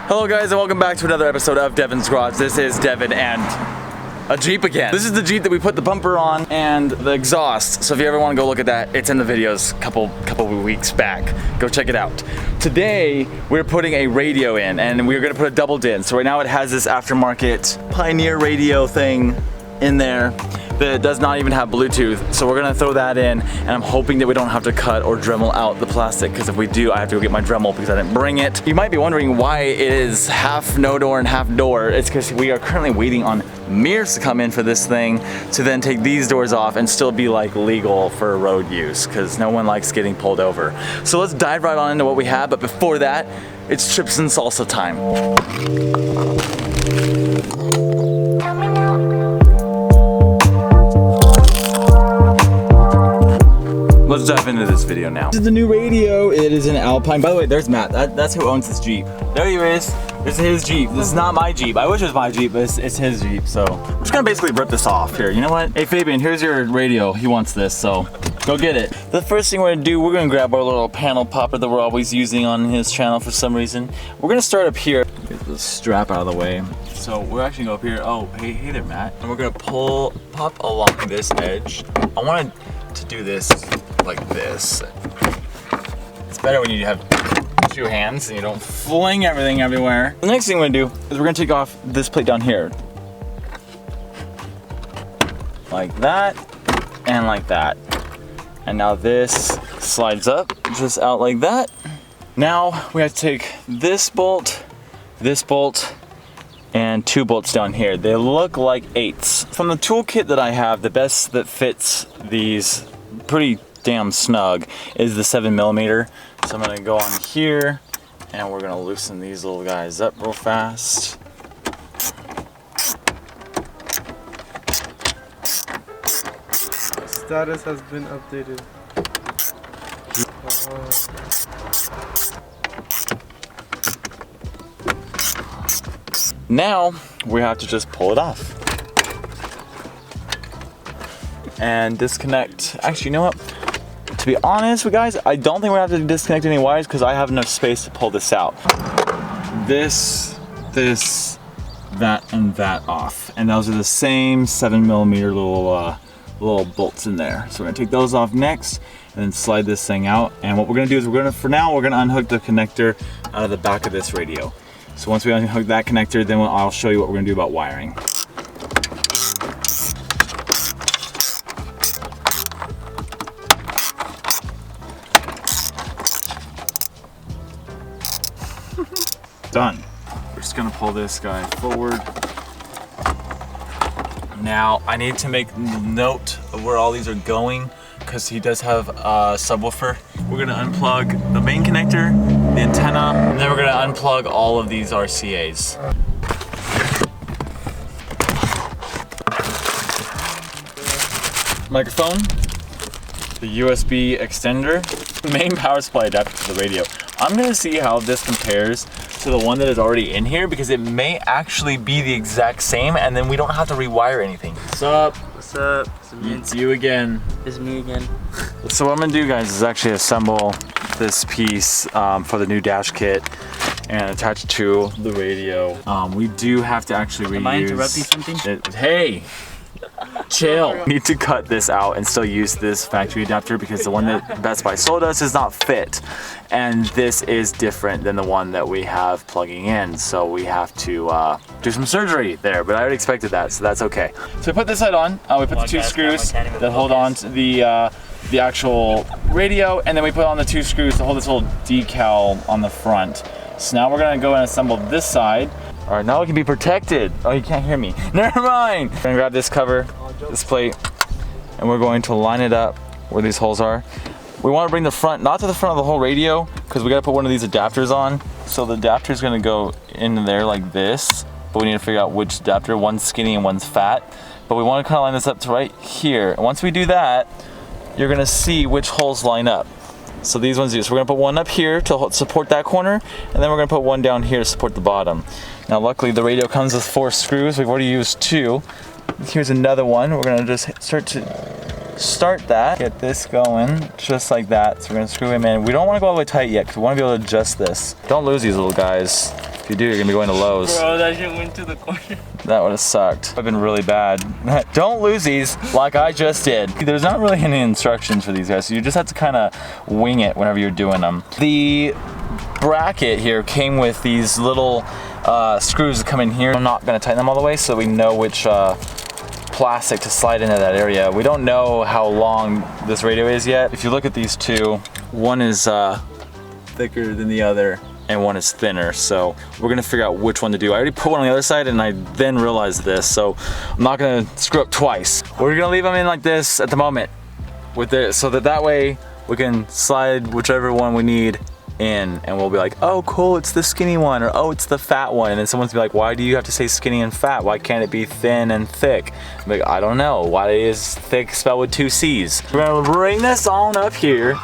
Hello guys and welcome back to another episode of Devin's Garage. This is Devin and a Jeep again. This is the Jeep that we put the bumper on and the exhaust. So if you ever want to go look at that, it's in the videos couple weeks back. Go check it out. Today we're putting a radio in and we're gonna put a double-din. So right now it has this aftermarket Pioneer radio thing in there that does not even have Bluetooth. So we're gonna throw that in and I'm hoping that we don't have to cut or Dremel out the plastic, because if we do, I have to go get my Dremel because I didn't bring it. You might be wondering why it is half no door and half door. It's because we are currently waiting on mirrors to come in for this thing to then take these doors off and still be like legal for road use, because no one likes getting pulled over. So let's dive right on into what we have, but before that, it's chips and salsa time. Let's dive into this video now. This is the new radio. It is an Alpine. By the way, there's Matt. That's who owns this Jeep. There he is. This is his Jeep. This is not my Jeep. I wish it was my Jeep, but it's his Jeep. So I'm just gonna basically rip this off here. You know what? Hey Fabian, here's your radio. He wants this, so go get it. The first thing we're gonna do, we're gonna grab our little panel popper that we're always using on his channel for some reason. We're gonna start up here. Get the strap out of the way. So we're actually gonna go up here. Oh, hey there, Matt. And we're gonna pop along this edge. I wanted to do this like this. It's better when you have two hands and you don't fling everything everywhere. The next thing we're gonna do is we're gonna take off this plate down here. Like that and like that. And now this slides up just out like that. Now we have to take this bolt, and two bolts down here. They look like 8s. From the toolkit that I have, the best that fits these pretty damn snug is the 7mm. So I'm gonna go on here and we're gonna loosen these little guys up real fast. Status has been updated. Now we have to just pull it off and disconnect. Actually, you know what? To be honest with you guys, I don't think we have to disconnect any wires because I have enough space to pull this out. This, that, and that off. And those are the same 7mm little bolts in there. So we're gonna take those off next and then slide this thing out. And what we're gonna do is for now, we're gonna unhook the connector out of the back of this radio. So once we unhook that connector, then I'll show you what we're gonna do about wiring. Done. We're just gonna pull this guy forward. Now I need to make note of where all these are going because he does have a subwoofer. We're gonna unplug the main connector, the antenna, and then we're gonna unplug all of these RCAs. Microphone, the USB extender, the main power supply adapter to the radio. I'm gonna see how this compares to the one that is already in here because it may actually be the exact same and then we don't have to rewire anything. What's up? What's up? It's you again. It's me again. So what I'm gonna do, guys, is actually assemble this piece for the new dash kit and attach it to the radio. We do have to actually reuse. Am I interrupting something? Hey! Chill. We need to cut this out and still use this factory adapter because the one that Best Buy sold us is not fit. And this is different than the one that we have plugging in. So we have to do some surgery there, but I already expected that, so that's okay. So we put this side on, we put the two screws that hold on to the actual radio, and then we put on the two screws to hold this little decal on the front. So now we're gonna go and assemble this side. All right, now it can be protected. Oh, you can't hear me. Never mind. We're gonna grab this cover, this plate, and we're going to line it up where these holes are. We want to bring the front, not to the front of the whole radio, because we gotta put one of these adapters on. So the adapter is gonna go into there like this, but we need to figure out which adapter. One's skinny and one's fat. But we want to kind of line this up to right here. And once we do that, you're gonna see which holes line up. So these ones do. So we're gonna put one up here to support that corner, and then we're gonna put one down here to support the bottom. Now luckily the radio comes with 4 screws. We've already used 2. Here's another one. We're gonna just start that, get this going just like that. So we're gonna screw him in. We don't wanna go all the way tight yet because we wanna be able to adjust this. Don't lose these little guys. If you do, you're gonna be going to Lowe's. Bro, that shit went to the corner. That would have sucked. I've been really bad. Don't lose these like I just did. There's not really any instructions for these guys, so you just have to kind of wing it whenever you're doing them. The bracket here came with these little screws that come in here. I'm not gonna tighten them all the way so we know which plastic to slide into that area. We don't know how long this radio is yet. If you look at these two, one is thicker than the other and one is thinner, so we're gonna figure out which one to do. I already put one on the other side and I then realized this, so I'm not gonna screw up twice. We're gonna leave them in like this at the moment with it, so that way we can slide whichever one we need in, and we'll be like, oh cool, it's the skinny one, or oh, it's the fat one. And someone's be like, why do you have to say skinny and fat? Why can't it be thin and thick? I'm like, I don't know. Why is thick spelled with 2 C's? We're gonna bring this on up here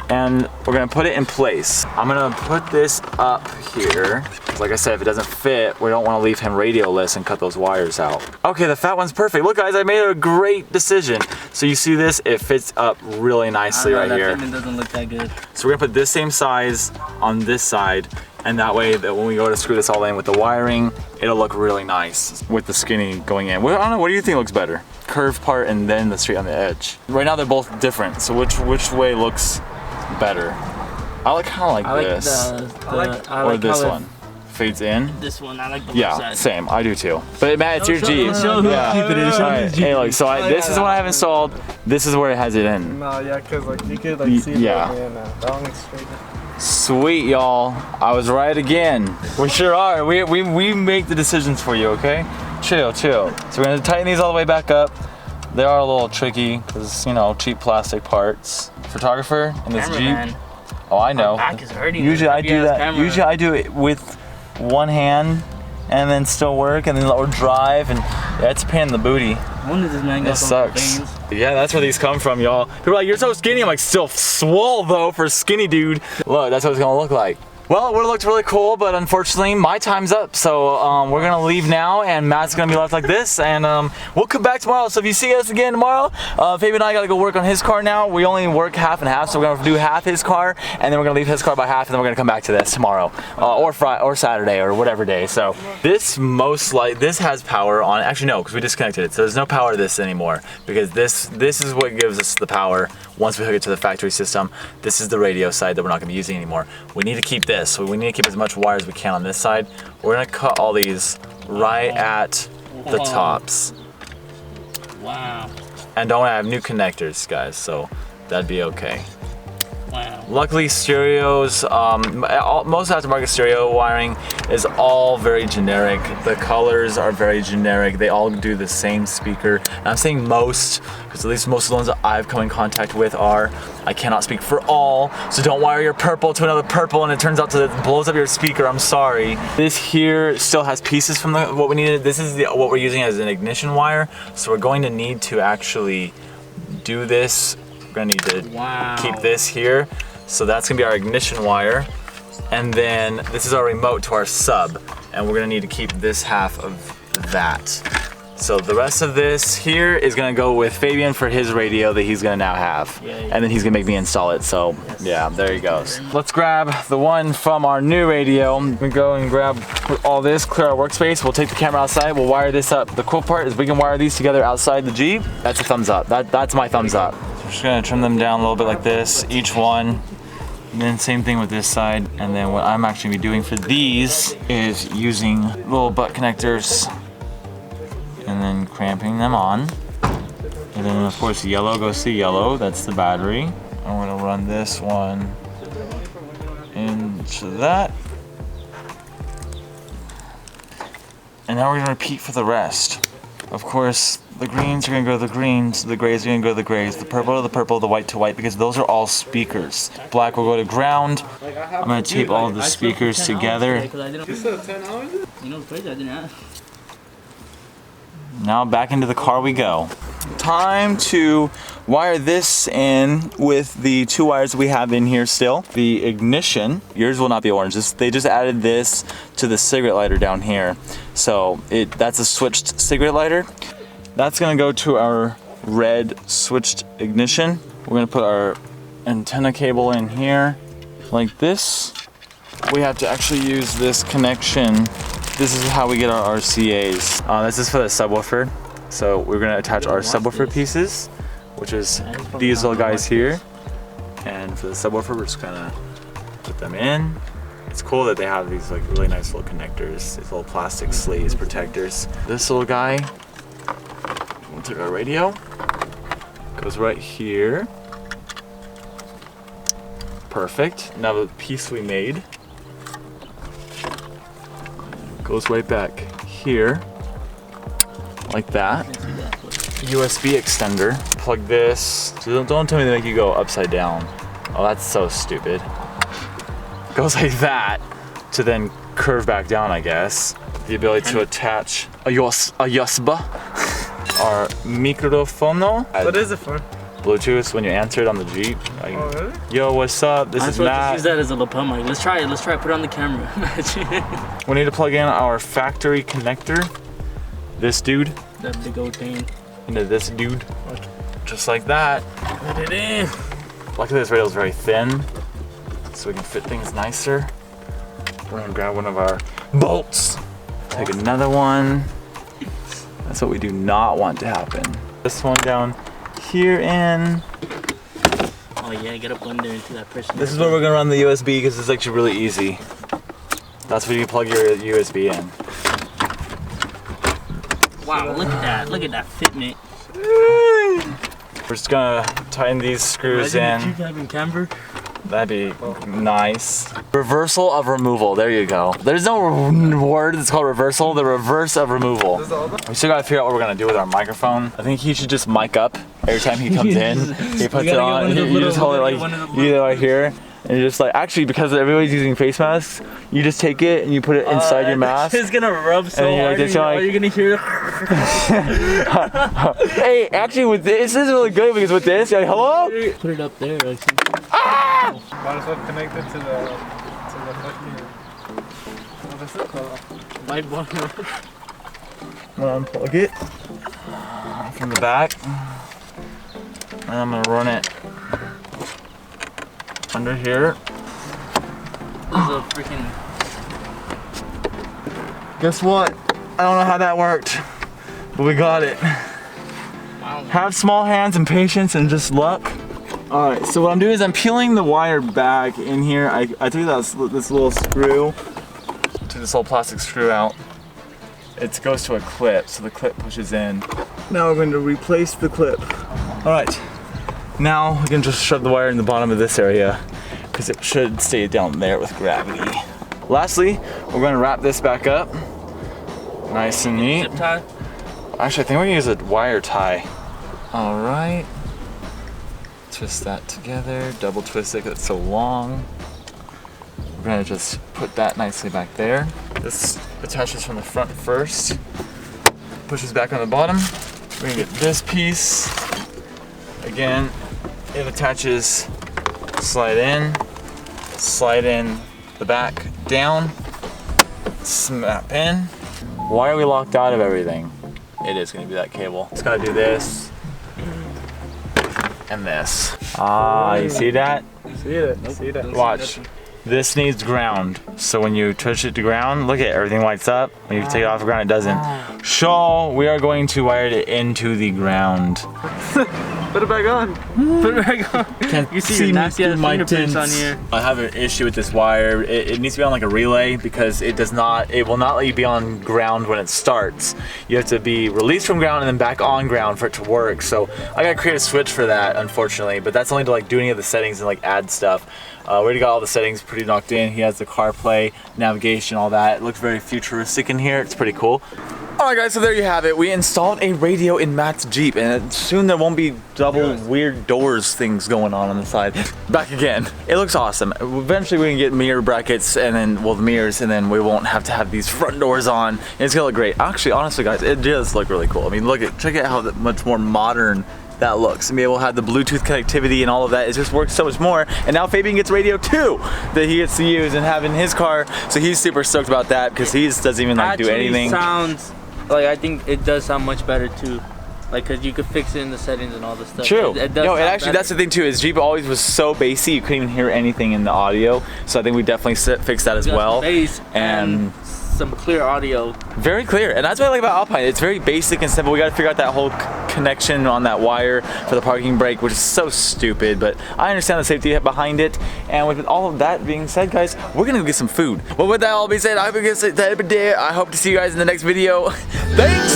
and we're gonna put it in place. I'm gonna put this up here. Like I said, if it doesn't fit, we don't wanna leave him radioless and cut those wires out. Okay, the fat one's perfect. Look guys, I made a great decision. So you see this, it fits up really nicely right here. That doesn't look that good. So we're gonna put this same size on this side, and that way that when we go to screw this all in with the wiring, it'll look really nice with the skinny going in. Well, I don't know, what do you think looks better? Curved part and then the straight on the edge. Right now they're both different, so which way looks better? I kind of like this. Or this one. Fades in. This one, I like the yeah, left side. same. I do too. But Matt, it's your Jeep. Show Hey, look. So this is what I have installed. This is where it has it in. No, yeah, cause like you could like see yeah. that one looks straight. Sweet, y'all. I was right again. We sure are. We make the decisions for you, okay? Chill, chill. So we're gonna tighten these all the way back up. They are a little tricky because, you know, cheap plastic parts. Photographer in this Jeep. Man. Oh, I know. My back is hurting. Usually I do that. Camera. Usually I do it with one hand and then still work and then or drive, and yeah, it's a pain in the booty. When did this man go It sucks. Yeah, that's where these come from, y'all. People are like, you're so skinny. I'm like, still swole though for skinny dude. Look, that's what it's gonna look like. Well, it would have looked really cool, but unfortunately my time's up. So we're gonna leave now and Matt's gonna be left like this, and we'll come back tomorrow. So if you see us again tomorrow, Fabian and I gotta go work on his car now. We only work half and half, so we're gonna do half his car, and then we're gonna leave his car by half, and then we're gonna come back to this tomorrow, or Friday, or Saturday, or whatever day. So this this has power on it. Actually no, because we disconnected it, so there's no power to this anymore, because this is what gives us the power once we hook it to the factory system. This is the radio side that we're not gonna be using anymore. We need to keep this. So we need to keep as much wire as we can on this side. We're gonna cut all these right at the tops. Wow. And don't have new connectors, guys, so that'd be okay. Wow. Luckily, stereos, most aftermarket stereo wiring is all very generic. The colors are very generic. They all do the same speaker. And I'm saying most, because at least most of the ones that I've come in contact with are. I cannot speak for all, so don't wire your purple to another purple and it turns out it blows up your speaker. I'm sorry. This here still has pieces from what we needed. This is what we're using as an ignition wire, so we're going to need to actually do this. We're gonna need to keep this here. So that's gonna be our ignition wire. And then this is our remote to our sub. And we're gonna need to keep this half of that. So the rest of this here is gonna go with Fabian for his radio that he's gonna now have. And then he's gonna make me install it. So yeah, there he goes. Let's grab the one from our new radio. We go and grab all this, clear our workspace. We'll take the camera outside, we'll wire this up. The cool part is we can wire these together outside the Jeep. That's a thumbs up. That's my thumbs up. We're just gonna trim them down a little bit like this, each one. And then same thing with this side. And then what I'm actually doing for these is using little butt connectors and then cramping them on. And then of course yellow goes to yellow, that's the battery. I'm gonna run this one into that. And now we're gonna repeat for the rest. Of course, the greens are gonna go to the greens, the grays are gonna go to the grays, the purple to the purple, the white to white, because those are all speakers. Black will go to ground. I'm gonna tape all of the speakers together. You said 10 hours? You know, crazy, I didn't ask. Now back into the car we go. Time to wire this in with the 2 wires we have in here still. The ignition, yours will not be orange. They just added this to the cigarette lighter down here. So that's a switched cigarette lighter. That's gonna go to our red switched ignition. We're gonna put our antenna cable in here like this. we have to actually use this connection. This is how we get our RCAs. This is for the subwoofer. So we're gonna attach our subwoofer pieces, which is these little guys here. And for the subwoofer, we're just gonna put them in. It's cool that they have these like really nice little connectors, these little plastic sleeves, protectors. This little guy, we'll take our radio, goes right here. Perfect. Now the piece we made goes right back here, like that. USB extender. Plug this. So don't tell me to make you go upside down. Oh, that's so stupid. Goes like that to then curve back down, I guess. The ability to attach a USB, our microphone. What is it for? Bluetooth when you answer it on the Jeep. Like, Oh, really? yo, what's up? This is Matt. Use that as a lapel mic. Let's try it. Let's try it. Put it on the camera. We need to plug in our factory connector. This dude. That big old thing. Into this dude. Just like that. Put it in. Luckily this radio is very thin, so we can fit things nicer. We're gonna grab one of our bolts. Take another one. That's what we do not want to happen. This one down here in. Oh yeah, get up under into that person. This is where we're gonna run the USB because it's actually really easy. That's where you plug your USB in. Wow, look at that. Look at that fitment. We're just gonna tighten these screws in. Keep having camber. That'd be nice. Reversal of removal, there you go. There's no word that's called reversal, the reverse of removal. We still gotta figure out what we're gonna do with our microphone. I think he should just mic up every time he comes in. He puts it on, you just hold it like, either right here, and you're just like, actually because everybody's using face masks, you just take it and you put it inside your mask. It's gonna rub so hard, you're gonna hear it. Hey, actually with this is really good because with this, you're like, hello? Put it up there. Like, Might as well connect it to the fucking, what is it called? light bulb. I'm gonna unplug it from the back, and I'm gonna run it under here. This is a freaking. Guess what? I don't know how that worked, but we got it. Wow. Have small hands and patience and just luck. Alright, so what I'm doing is I'm peeling the wire back in here. I took this little screw, took this little plastic screw out. It goes to a clip, so the clip pushes in. Now we're going to replace the clip. Alright, now we can just shove the wire in the bottom of this area because it should stay down there with gravity. Lastly, we're going to wrap this back up. Nice and neat. Zip tie? Actually, I think we're gonna use a wire tie. All right. Twist that together, double twist it 'cause it's so long. We're gonna just put that nicely back there. This attaches from the front first, pushes back on the bottom. We're gonna get this piece. Again, it attaches, slide in the back down, snap in. Why are we locked out of everything? It is gonna be that cable. It's gonna do this and this. Ah, you see that? See it? See that? Watch. This needs ground. So when you touch it to ground, look at it, everything lights up. When you take it off the ground, it doesn't. So we are going to wire it into the ground. Put it back on. Put it back on. Can't You see your nasty ass fingerprints tints on here. I have an issue with this wire. It needs to be on like a relay because it will not let you be on ground when it starts. You have to be released from ground and then back on ground for it to work. So I gotta create a switch for that, unfortunately, but that's only to like do any of the settings and like add stuff. We already got all the settings pretty knocked in. He has the CarPlay, navigation, all that. It looks very futuristic in here. It's pretty cool. Alright guys, so there you have it. We installed a radio in Matt's Jeep, and soon there won't be double weird doors things going on the side. Back again. It looks awesome. Eventually we can get mirror brackets and then, well, the mirrors, and then we won't have to have these front doors on. It's gonna look great. Actually, honestly guys, it does look really cool. I mean, check out how much more modern that looks. And be able to have the Bluetooth connectivity and all of that. It just works so much more. And now Fabian gets radio too that he gets to use and have in his car. So he's super stoked about that because he doesn't even like do anything. Sounds like, I think it does sound much better too. Like, cause you could fix it in the settings and all this stuff. True. It does No, and sound actually better. that's the thing too, is Jeep always was so bassy you couldn't even hear anything in the audio. So I think we definitely fixed that as You got well. some bass And some clear audio. very clear, and that's what I like about Alpine. It's very basic and simple. We got to figure out that whole connection on that wire for the parking brake, which is so stupid, but I understand the safety behind it. And with all of that being said, guys, we're gonna go get some food. Well, with that all being said, I hope you guys I hope to see you guys in the next video. Thanks.